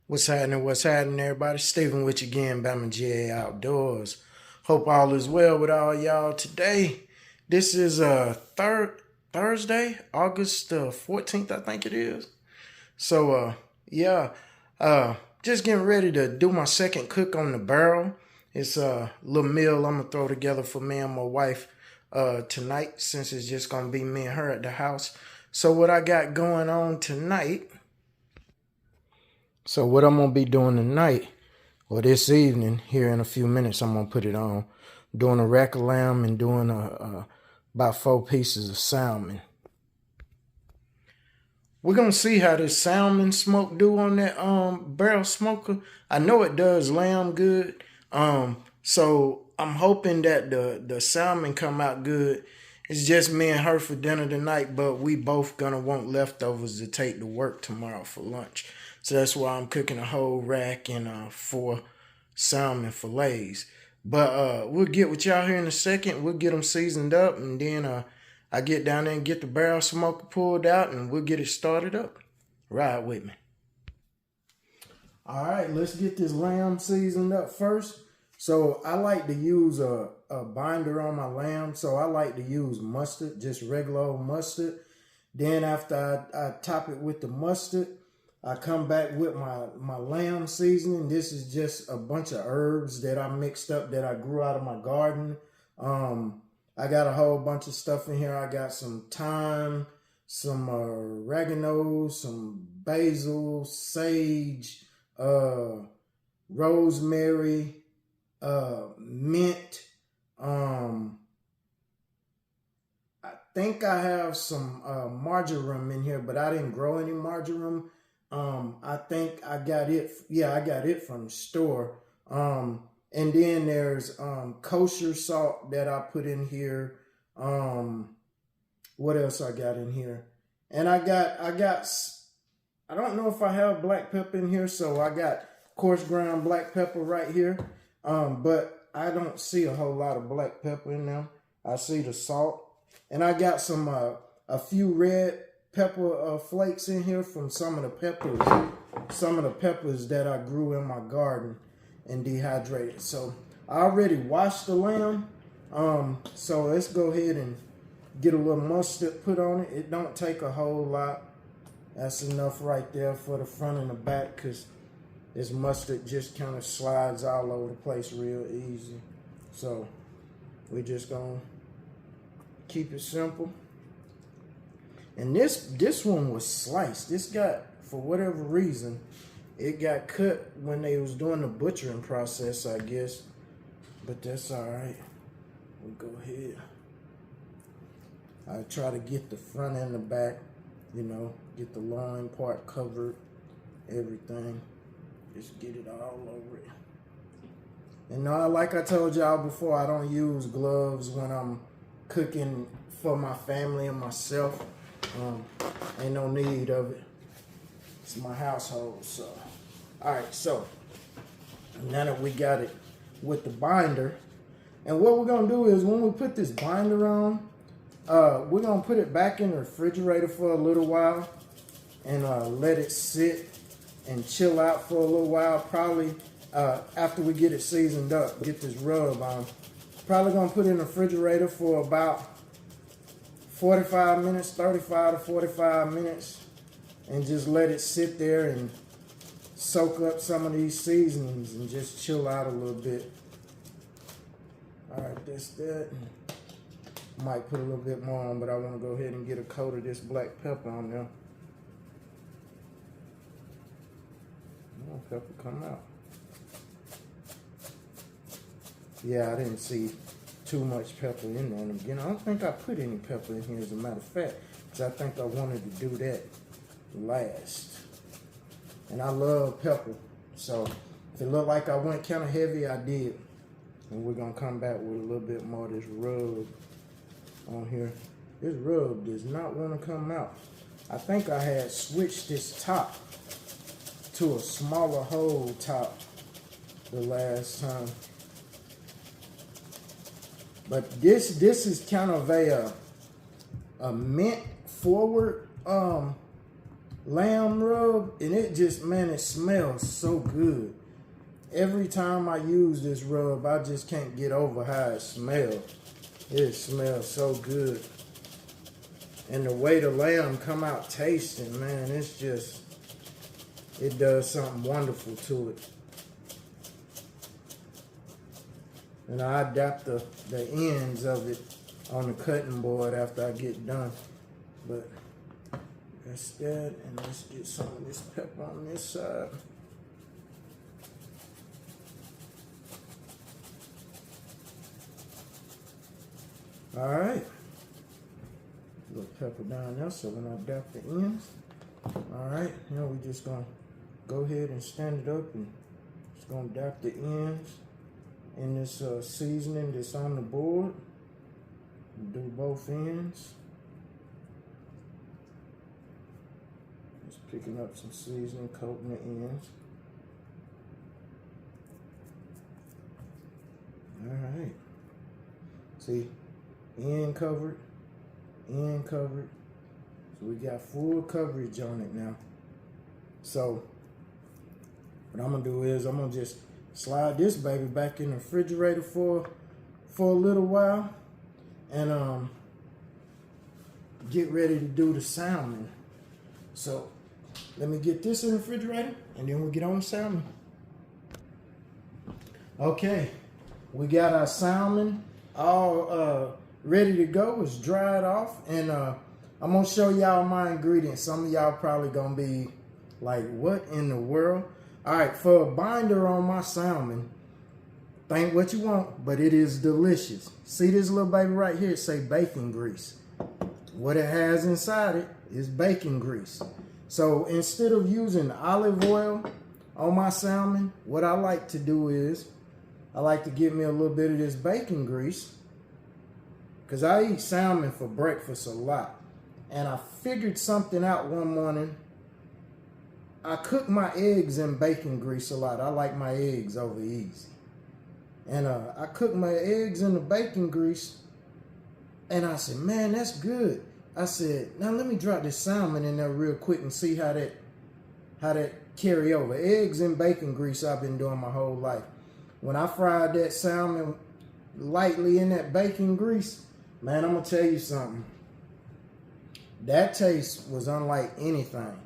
What's happening, everybody? Stephen with you again, Bama GA Outdoors. Hope all is well with all y'all today. This is Thursday, August 14th, I think it is. So yeah, just getting ready to do my second cook on the barrel. It's a little meal I'm gonna throw together for me and my wife tonight, since it's just gonna be me and her at the house. So what I got going on tonight. So what I'm gonna be doing tonight, or this evening, here in a few minutes, I'm gonna put it on. Doing a rack of lamb and doing about 4 pieces of salmon. We're gonna see how this salmon smoke do on that barrel smoker. I know it does lamb good. So I'm hoping that the salmon come out good. It's just me and her for dinner tonight, but we both gonna want leftovers to take to work tomorrow for lunch. So that's why I'm cooking a whole rack and 4 salmon fillets. But we'll get with y'all here in a second. We'll get them seasoned up, and then I get down there and get the barrel smoker pulled out, and we'll get it started up. Ride with me. All right, let's get this lamb seasoned up first. So I like to use a binder on my lamb. So I like to use mustard, just regular old mustard. Then after I top it with the mustard, I come back with my lamb seasoning. This is just a bunch of herbs that I mixed up that I grew out of my garden. I got a whole bunch of stuff in here. I got some thyme, some oregano, some basil, sage, rosemary, mint. I think I have some marjoram in here, but I didn't grow any marjoram. I think I got it. Yeah, I got it from the store. And then there's kosher salt that I put in here. What else I got in here? And I don't know if I have black pepper in here, so I got coarse ground black pepper right here. But I don't see a whole lot of black pepper in them. I see the salt. And I got some a few red pepper flakes in here from some of the peppers that I grew in my garden and dehydrated. So I already washed the lamb. So let's go ahead and get a little mustard put on it. It don't take a whole lot. That's enough right there for the front and the back, because this mustard just kind of slides all over the place real easy. So we're just gonna keep it simple. And this one was sliced. This got, for whatever reason, it got cut when they was doing the butchering process, I guess. But that's all right. We'll go ahead. I try to get the front and the back, get the loin part covered, everything. Just get it all over it. And like I told y'all before, I don't use gloves when I'm cooking for my family and myself. Ain't no need of it. It's my household. So all right, so now that we got it with the binder, and what we're gonna do is when we put this binder on, we're gonna put it back in the refrigerator for a little while and let it sit and chill out for a little while. Probably after we get it seasoned up, get this rub on. Probably gonna put it in the refrigerator for about 45 minutes, 35 to 45 minutes, and just let it sit there and soak up some of these seasonings and just chill out a little bit. All right, that's that. Might put a little bit more on, but I want to go ahead and get a coat of this black pepper on there. Oh, pepper come out. Yeah, I didn't see too much pepper in there. And again, I don't think I put any pepper in here, as a matter of fact, because I think I wanted to do that last. And I love pepper, so if it looked like I went kind of heavy, I did. And we're gonna come back with a little bit more of this rub on here. This rub does not want to come out. I think I had switched this top to a smaller hole top the last time. But this is kind of a mint forward lamb rub, and it just, man, it smells so good. Every time I use this rub, I just can't get over how it smells. It smells so good. And the way the lamb come out tasting, man, it's just, it does something wonderful to it. And I adapt the ends of it on the cutting board after I get done. But that's that, and let's get some of this pepper on this side. All right. A little pepper down there, so when I adapt the ends. All right, now we're just gonna go ahead and stand it up and just gonna adapt the ends in this seasoning that's on the board. Do both ends. Just picking up some seasoning, coating the ends. All right. See, end covered, end covered. So we got full coverage on it now. So what I'm gonna do is I'm gonna just slide this baby back in the refrigerator for a little while, and get ready to do the salmon. So let me get this in the refrigerator, and then we'll get on the salmon. Okay, we got our salmon all ready to go. It's dried off, and I'm gonna show y'all my ingredients. Some of y'all probably gonna be like, what in the world? All right, for a binder on my salmon, think what you want, but it is delicious. See this little baby right here? It say bacon grease. What it has inside it is bacon grease. So instead of using olive oil on my salmon, what I like to do is I like to get me a little bit of this bacon grease, because I eat salmon for breakfast a lot. And I figured something out one morning. I cook my eggs in bacon grease a lot. I like my eggs over easy. And I cook my eggs in the bacon grease, and I said, man, that's good. I said, now let me drop this salmon in there real quick and see how that carry over. Eggs in bacon grease I've been doing my whole life. When I fried that salmon lightly in that bacon grease, man, I'm gonna tell you something. That taste was unlike anything.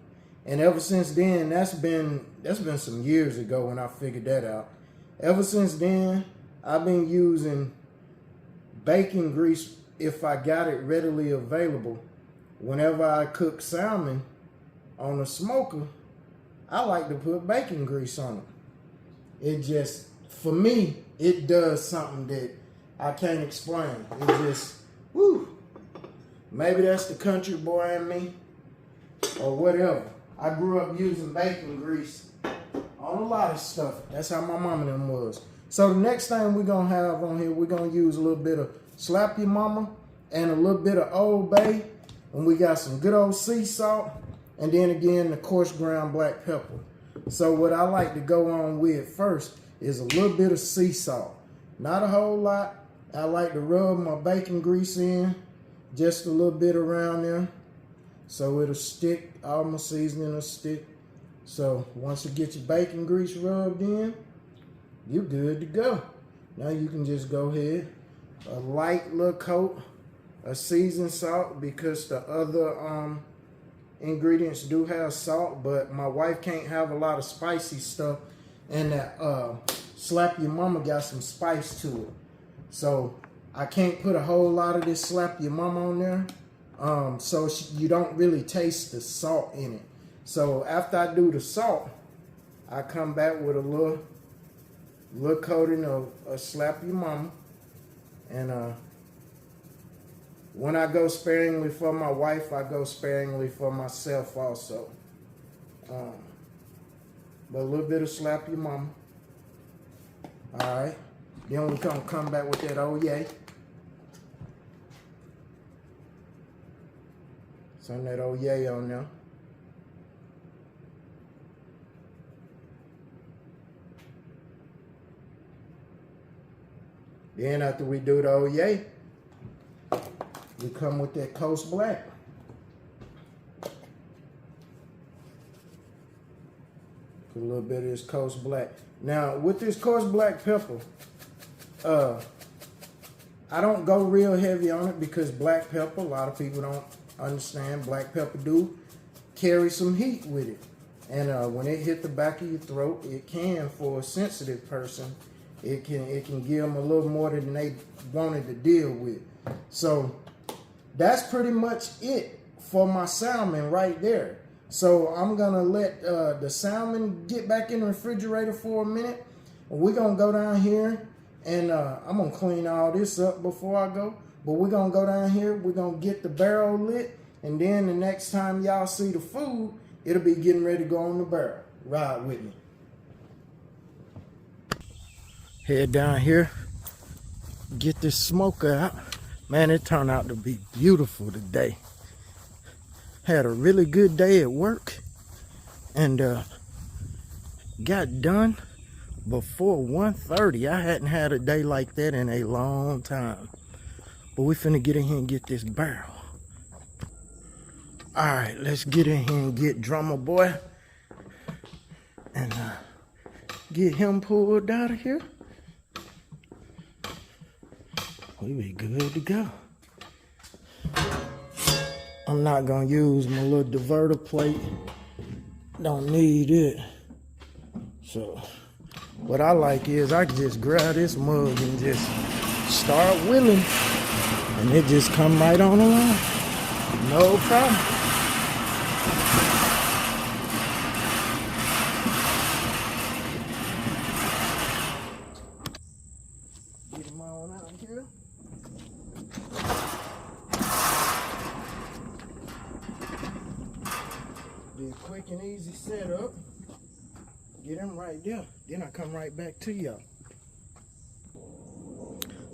And ever since then, that's been some years ago when I figured that out. Ever since then, I've been using bacon grease if I got it readily available. Whenever I cook salmon on a smoker, I like to put bacon grease on it. It just, for me, it does something that I can't explain. It just, woo. Maybe that's the country boy in me or whatever. I grew up using bacon grease on a lot of stuff. That's how my mama and them was. So the next thing we're going to have on here, we're going to use a little bit of Slap Your Mama and a little bit of Old Bay. And we got some good old sea salt. And then again, the coarse ground black pepper. So what I like to go on with first is a little bit of sea salt. Not a whole lot. I like to rub my bacon grease in just a little bit around there, so it'll stick. All my seasoning will stick. So once you get your bacon grease rubbed in, you're good to go. Now you can just go ahead, a light little coat of seasoned salt, because the other ingredients do have salt, but my wife can't have a lot of spicy stuff, and that Slap Your Mama got some spice to it. So I can't put a whole lot of this Slap Your Mama on there, so you don't really taste the salt in it. So after I do the salt, I come back with a little coating of Slap Your Mama. And when I go sparingly for my wife, I go sparingly for myself also. But a little bit of Slap Your Mama. All right. Then we're going to come back with that oh yay. Turn that oh yay on there. Then after we do the oh yay, we come with that Coast Black. Put a little bit of this Coast Black. Now, with this Coast Black pepper, I don't go real heavy on it because black pepper, a lot of people don't understand, black pepper do carry some heat with it. And when it hit the back of your throat, it can, for a sensitive person, it can give them a little more than they wanted to deal with. So that's pretty much it for my salmon right there. So I'm gonna let the salmon get back in the refrigerator for a minute. We're gonna go down here and I'm gonna clean all this up before I go. But we're gonna go down here, we're gonna get the barrel lit, and then the next time y'all see the food, it'll be getting ready to go on the barrel. Ride with me. Head down here, get this smoker out. Man, it turned out to be beautiful today. Had a really good day at work and got done before 1:30. I hadn't had a day like that in a long time. But we finna get in here and get this barrel. All right, let's get in here and get Drummer Boy and get him pulled out of here. We be good to go. I'm not gonna use my little diverter plate. Don't need it. So what I like is I can just grab this mug and just start whittling, and it just come right on along. No problem. Get them on out here. Be a quick and easy setup. Get them right there. Then I come right back to y'all.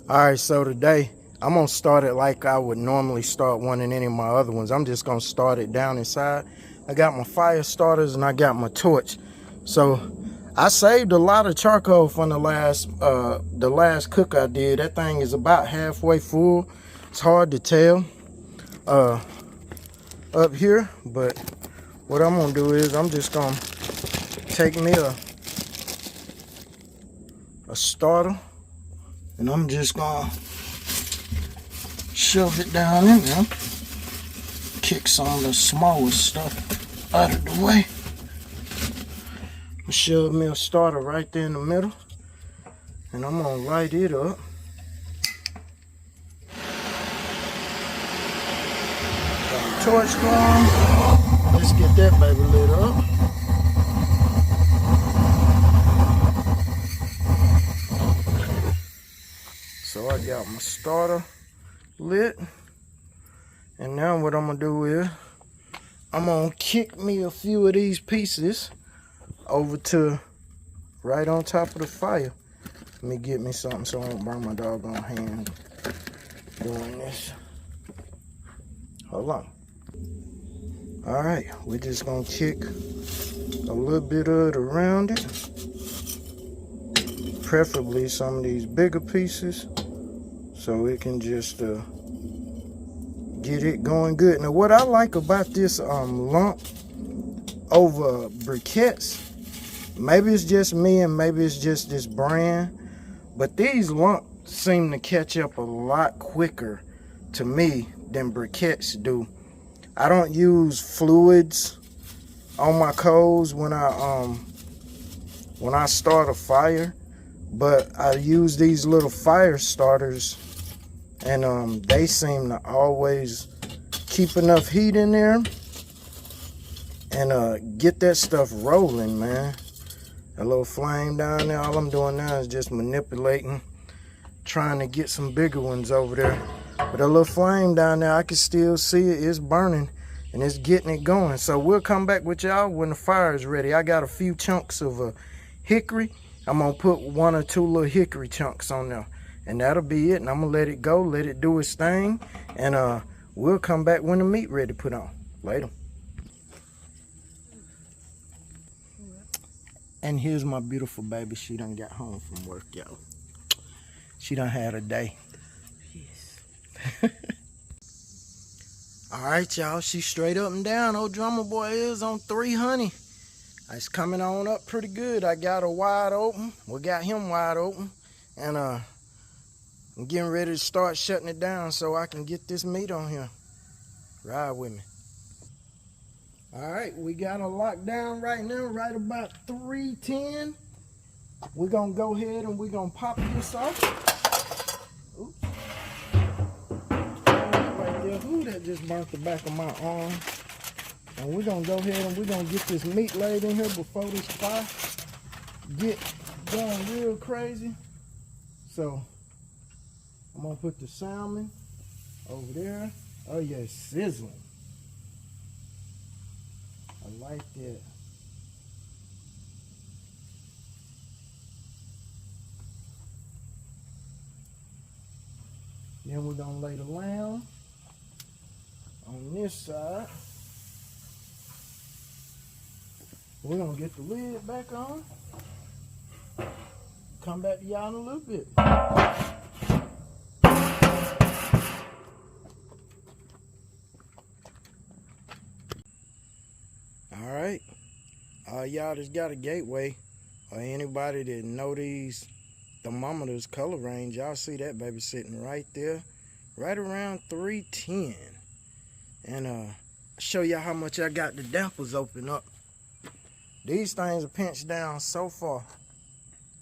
Alright, so today I'm gonna start it like I would normally start one in any of my other ones. I'm just gonna start it down inside. I got my fire starters and I got my torch. So I saved a lot of charcoal from the last cook I did. That thing is about halfway full. It's hard to tell up here, but what I'm gonna do is I'm just gonna take me a starter and I'm just gonna shove it down in there. Kick some of the smaller stuff out of the way. Shove me a starter right there in the middle, and I'm gonna light it up. Got the torch going. Let's get that baby lit up. So I got my starter lit, and now what I'm gonna do is I'm gonna kick me a few of these pieces over to right on top of the fire. Let me get me something so I don't burn my doggone hand doing this. Hold on. All right, we're just gonna kick a little bit of it around it, preferably some of these bigger pieces, so it can just get it going good. Now what I like about this lump over briquettes, maybe it's just me and maybe it's just this brand, but these lumps seem to catch up a lot quicker to me than briquettes do. I don't use fluids on my coals when I start a fire, but I use these little fire starters, and they seem to always keep enough heat in there and get that stuff rolling, man. A little flame down there. All I'm doing now is just manipulating, trying to get some bigger ones over there. But a little flame down there, I can still see it. It's burning and it's getting it going. So we'll come back with y'all when the fire is ready. I got a few chunks of hickory. I'm gonna put 1 or 2 little hickory chunks on there, and that'll be it. And I'm gonna let it go, let it do its thing, and we'll come back when the meat ready to put on. Later. And here's my beautiful baby. She done got home from work, y'all. She done had a day. Yes. All right, y'all. She straight up and down. Old Drummer Boy is on 3 honey. It's coming on up pretty good. I got her wide open. We got him wide open. And I'm getting ready to start shutting it down so I can get this meat on here. Ride with me. All right, we got her locked down right now, right about 310. We're gonna go ahead and we're gonna pop this off. Oops. Right there. Ooh, that just burnt the back of my arm. And we're gonna go ahead and we're gonna get this meat laid in here before this fire get going real crazy. So I'm gonna put the salmon over there. Oh yeah, it's sizzling. I like that. Then we're gonna lay the lamb on this side. We're gonna get the lid back on. Come back to y'all in a little bit. All right, y'all just got a gateway, or anybody that know these thermometers color range, y'all see that baby sitting right there, right around 310. And show y'all how much I got the dampers open up. These things are pinched down so far.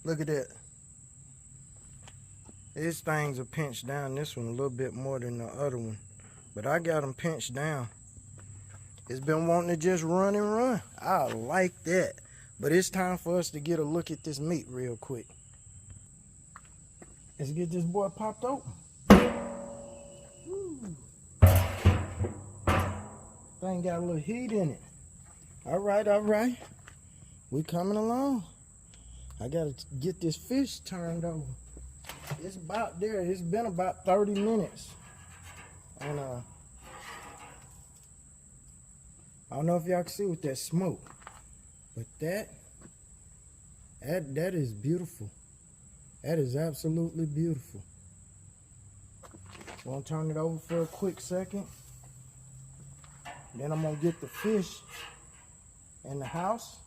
Look at that. These things are pinched down. This one a little bit more than the other one, but I got them pinched down. It's been wanting to just run and run. I like that. But it's time for us to get a look at this meat real quick. Let's get this boy popped open. Woo. Thing got a little heat in it. All right. We coming along. I gotta get this fish turned over. It's about there. It's been about 30 minutes. And I don't know if y'all can see with that smoke, but that is beautiful. That is absolutely beautiful. I'm gonna turn it over for a quick second. Then I'm gonna get the fish in the house.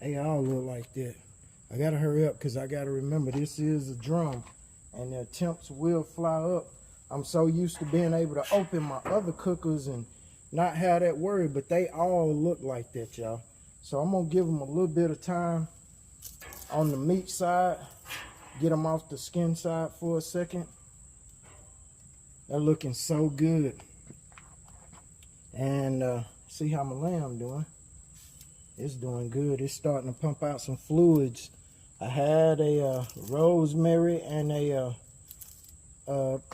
They all look like that. I gotta hurry up because I gotta remember this is a drum and the temps will fly up. I'm so used to being able to open my other cookers and not have that worry, but they all look like that, y'all. So I'm gonna give them a little bit of time on the meat side, get them off the skin side for a second. They're looking so good. And see how my lamb doing. It's doing good. It's starting to pump out some fluids. I had a rosemary and a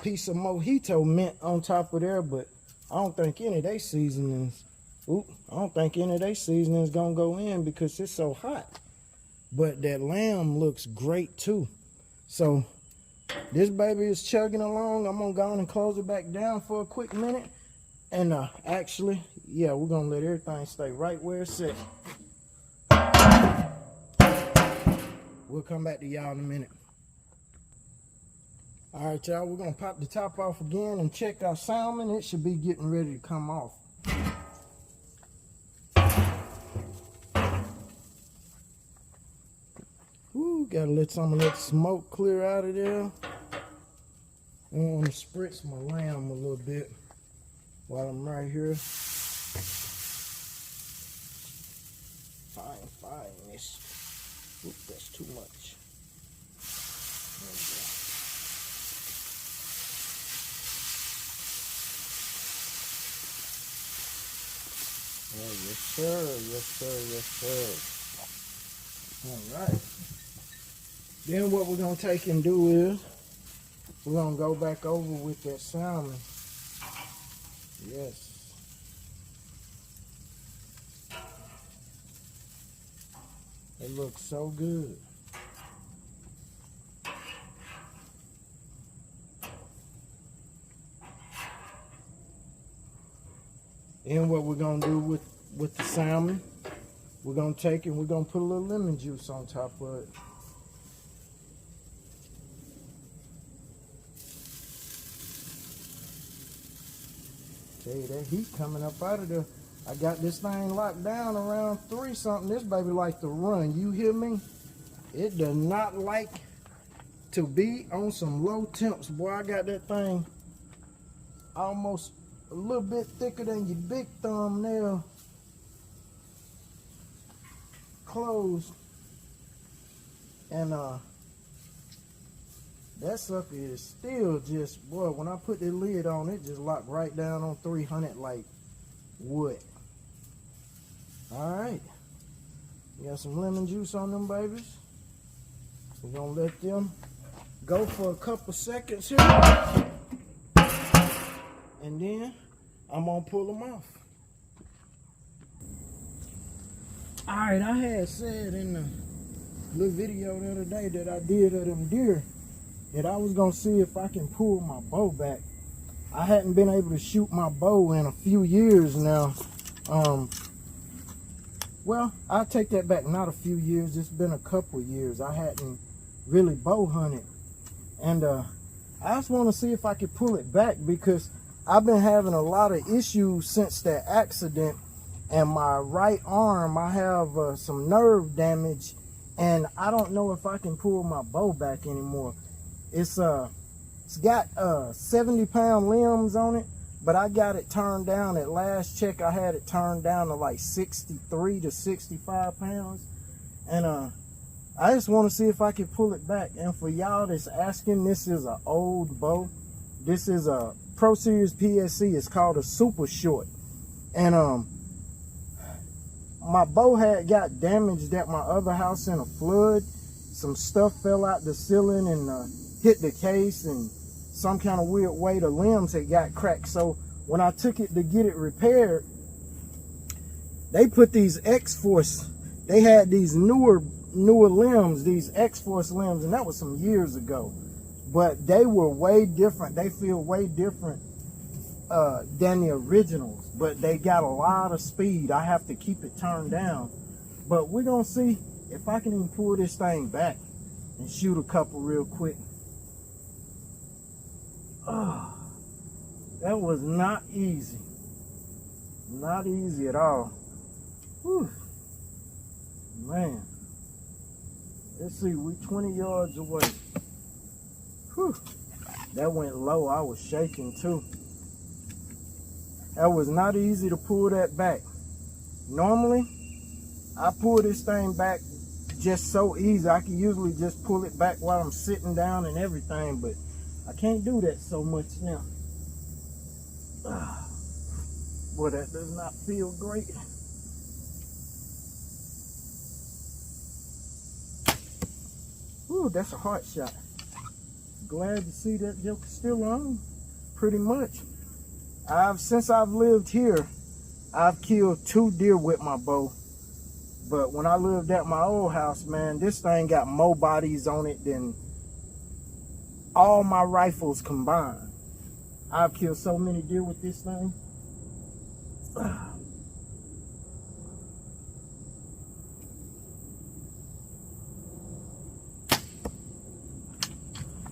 piece of mojito mint on top of there, but I don't think any of their seasonings, gonna go in because it's so hot. But that lamb looks great too. So this baby is chugging along. I'm gonna go on and close it back down for a quick minute. And actually, yeah, we're gonna let everything stay right where it's at. We'll come back to y'all in a minute. All right, y'all, we're gonna pop the top off again and check our salmon. It should be getting ready to come off. Woo, gotta let some of that smoke clear out of there. I want to spritz my lamb a little bit while I'm right here. Fine this. Oop, that's too much. There we go. Oh, yes sir. All right. Then what we're gonna take and do is we're gonna go back over with that salmon. Yes. It looks so good. And what we're gonna do with the salmon, we're gonna take and we're gonna put a little lemon juice on top of it. Tell you that heat coming up out of there. I got this thing locked down around 3 something. This baby like to run. You hear me? It does not like to be on some low temps. Boy, I got that thing almost a little bit thicker than your big thumbnail closed. And that sucker is still just, boy, when I put the lid on, it just locked right down on 300 like wood. All right. We got some lemon juice on them babies. We're gonna let them go for a couple seconds here. And then I'm gonna pull them off. All right, I had said in the little video the other day that I did of them deer that I was gonna see if I can pull my bow back. I hadn't been able to shoot my bow in a few years now. Well, I'll take that back, not a few years, it's been a couple years. I hadn't really bow hunted. And I just want to see if I could pull it back because I've been having a lot of issues since that accident. And my right arm, I have some nerve damage, and I don't know if I can pull my bow back anymore. It's got 70-pound limbs on it, but I got it turned down. At last check, I had it turned down to like 63 to 65 pounds. And I just want to see if I can pull it back. And for y'all that's asking, this is an old bow. This is a Pro Series PSC. It's called a Super Short. And my bow had got damaged at my other house in a flood. Some stuff fell out the ceiling and hit the case, and some kind of weird way the limbs had got cracked. So when I took it to get it repaired, they put these X-Force, they had these newer limbs, these X-Force limbs, and that was some years ago. But they were way different. They feel way different than the originals, but they got a lot of speed. I have to keep it turned down, but we're gonna see if I can even pull this thing back and shoot a couple real quick. Oh, that was not easy. Not easy at all. Whew. Man, let's see, we 20 yards away. Whew. That went low. I was shaking too. That was not easy to pull that back. Normally, I pull this thing back just so easy. I can usually just pull it back while I'm sitting down and everything, but I can't do that so much now. Boy, that does not feel great. Ooh, that's a hard shot. Glad to see that joke is still on, pretty much. Since I've lived here, I've killed 2 deer with my bow. But when I lived at my old house, man, this thing got more bodies on it than all my rifles combined. I've killed so many deer with this thing.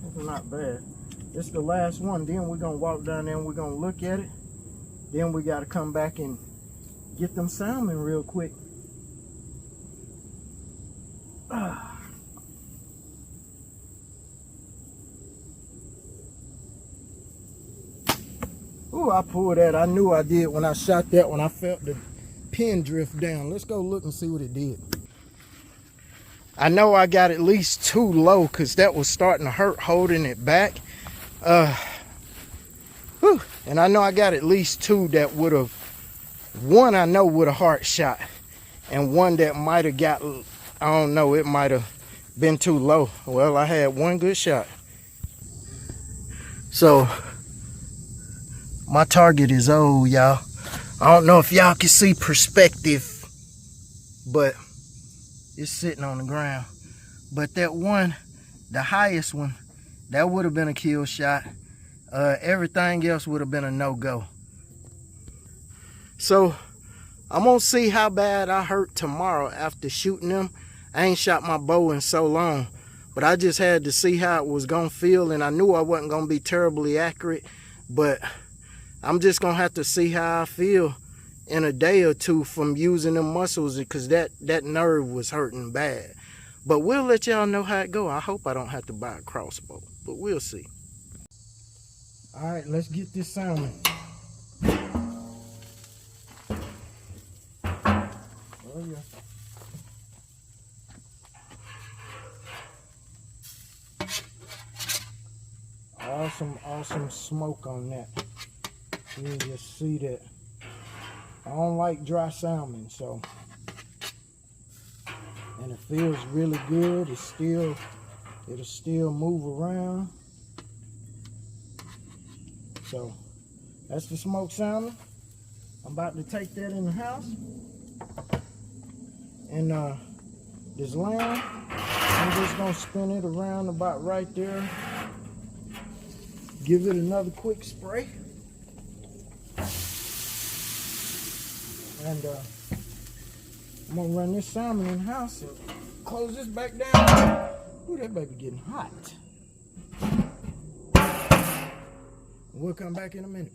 It's not bad. This is the last one. Then we're gonna walk down there and we're gonna look at it. Then we gotta come back and get them salmon real quick. Ooh, I pulled that. I knew I did when I shot that when I felt the pin drift down. Let's go look and see what it did. I know I got at least 2 low because that was starting to hurt holding it back. And I know I got at least 2 that would have, one I know would have heart shot, and one that might have got, I don't know, it might have been too low. Well, I had 1 good shot. So my target is old, y'all. I don't know if y'all can see perspective, but it's sitting on the ground. But that one, the highest one, that would have been a kill shot. Everything else would have been a no-go. So I'm gonna see how bad I hurt tomorrow after shooting them. I ain't shot my bow in so long, but I just had to see how it was gonna feel, and I knew I wasn't gonna be terribly accurate, but I'm just gonna have to see how I feel in a day or two from using them muscles, because that nerve was hurting bad. But we'll let y'all know how it go. I hope I don't have to buy a crossbow, but we'll see. All right, let's get this salmon. Oh yeah. Awesome smoke on that. You can just see that. I don't like dry salmon, so, and it feels really good. It'll still move around. So that's the smoked salmon. I'm about to take that in the house. And this lamb, I'm just gonna spin it around about right there. Give it another quick spray. And I'm gonna run this salmon in the house and close this back down. Ooh, that baby getting hot. We'll come back in a minute.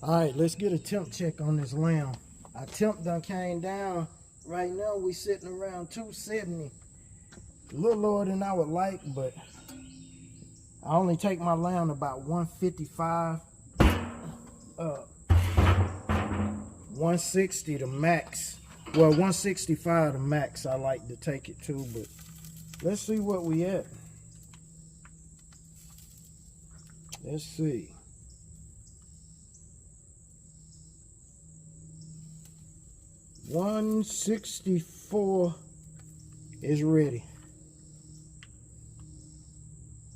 All right, let's get a temp check on this lamb. Our temp done came down. Right now we sitting around 270. A little lower than I would like, but I only take my lamb about 155. 160 the max. Well, 165 the max I like to take it to, but let's see what we at. Let's see. $164 is ready.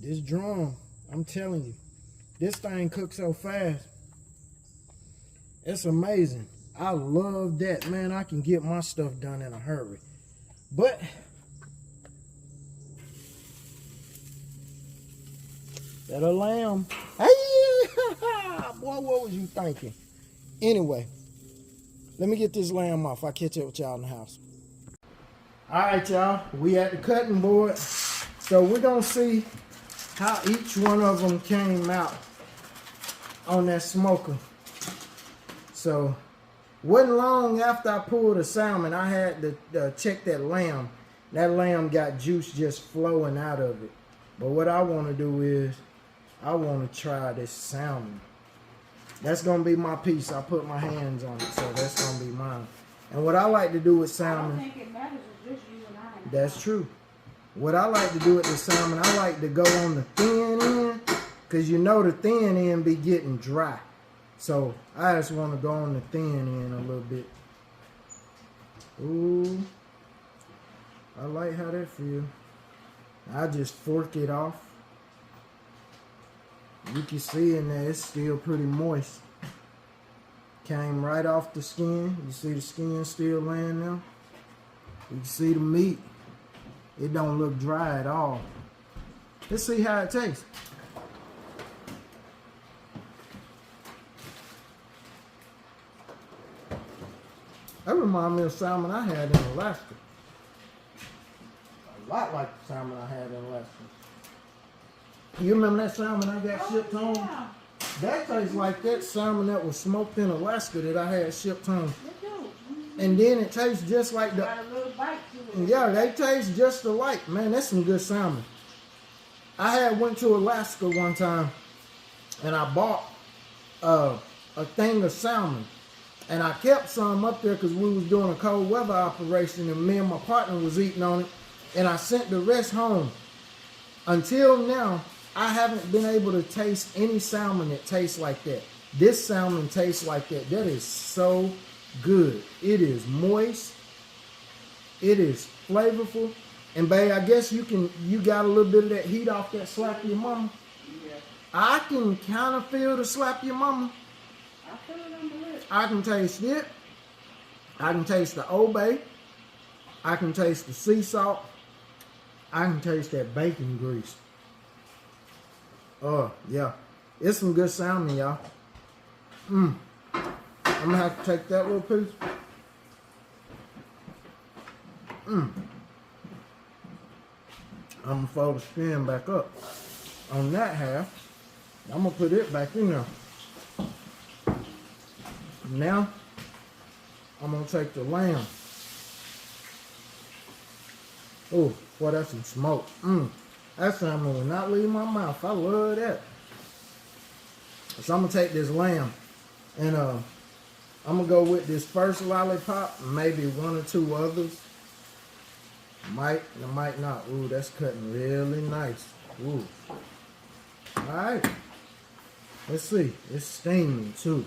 This drum, I'm telling you, this thing cooks so fast. It's amazing. I love that, man. I can get my stuff done in a hurry. But that a lamb. Hey, boy, what was you thinking? Anyway, let me get this lamb off. I'll catch up with y'all in the house. All right, y'all. We at the cutting board. So we're going to see how each one of them came out on that smoker. So wasn't long after I pulled the salmon, I had to check that lamb. That lamb got juice just flowing out of it. But what I want to do is, I want to try this salmon. That's going to be my piece. I put my hands on it, so that's going to be mine. And what I like to do with salmon... I don't think it matters, it's just you and I. That's true. What I like to do with the salmon, I like to go on the thin end, because you know the thin end be getting dry. So I just want to go on the thin end a little bit. Ooh, I like how that feels. I just fork it off. You can see in there it's still pretty moist. Came right off the skin. You see the skin still laying there. You can see the meat. It don't look dry at all. Let's see how it tastes. That reminds me of salmon I had in Alaska. A lot like the salmon I had in Alaska. You remember that salmon I got shipped home? Yeah. That tastes like that salmon that was smoked in Alaska that I had shipped home. And then it tastes just like the... Got a little bite to it. Yeah, they taste just alike. Man, that's some good salmon. I went to Alaska one time and I bought a thing of salmon. And I kept some up there because we was doing a cold weather operation and me and my partner was eating on it. And I sent the rest home. Until now, I haven't been able to taste any salmon that tastes like that. This salmon tastes like that. That is so good. It is moist. It is flavorful. And babe, I guess you got a little bit of that heat off that slap your mama. Yeah. I can kind of feel the slap your mama. I feel it on the lip. I can taste it. I can taste the Old Bay. I can taste the sea salt. I can taste that bacon grease. Oh, yeah. It's some good salmon, y'all. I'm going to have to take that little piece. I'm going to fold the skin back up. On that half, I'm going to put it back in there. Now, I'm gonna take the lamb. Oh, boy, that's some smoke. That salmon will not leave my mouth. I love that. So I'm gonna take this lamb and I'm gonna go with this first lollipop, maybe one or two others. Might not. Ooh, that's cutting really nice. Ooh. Alright. Let's see. It's steaming too.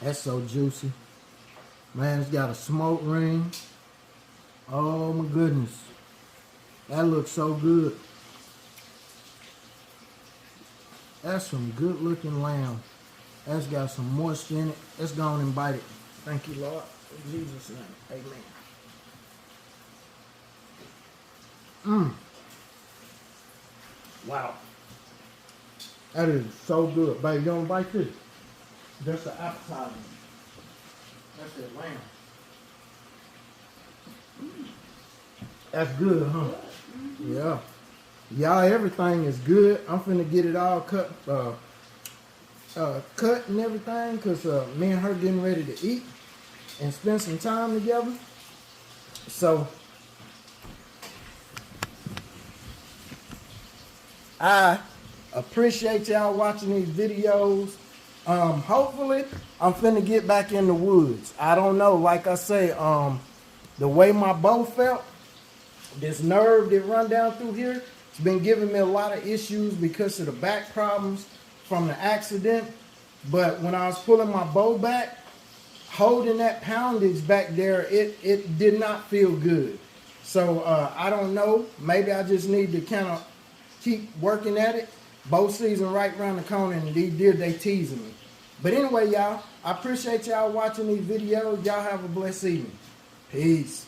That's so juicy. Man, it's got a smoke ring. Oh my goodness. That looks so good. That's some good looking lamb. That's got some moisture in it. Let's go on and bite it. Thank you, Lord. In Jesus' name. Amen. Wow. That is so good. Baby, you don't bite this. That's the appetizer. That's that lamb. That's good, huh? Yeah. Y'all, everything is good. I'm finna get it all cut and everything, because me and her getting ready to eat and spend some time together. So I appreciate y'all watching these videos. Hopefully I'm finna get back in the woods. I don't know, like I say, the way my bow felt, this nerve that run down through here, it's been giving me a lot of issues because of the back problems from the accident. But when I was pulling my bow back, holding that poundage back there, it did not feel good. So I don't know, maybe I just need to kind of keep working at it. Bow season right around the corner, and these deer, they teasing me. But anyway, y'all, I appreciate y'all watching these videos. Y'all have a blessed evening. Peace.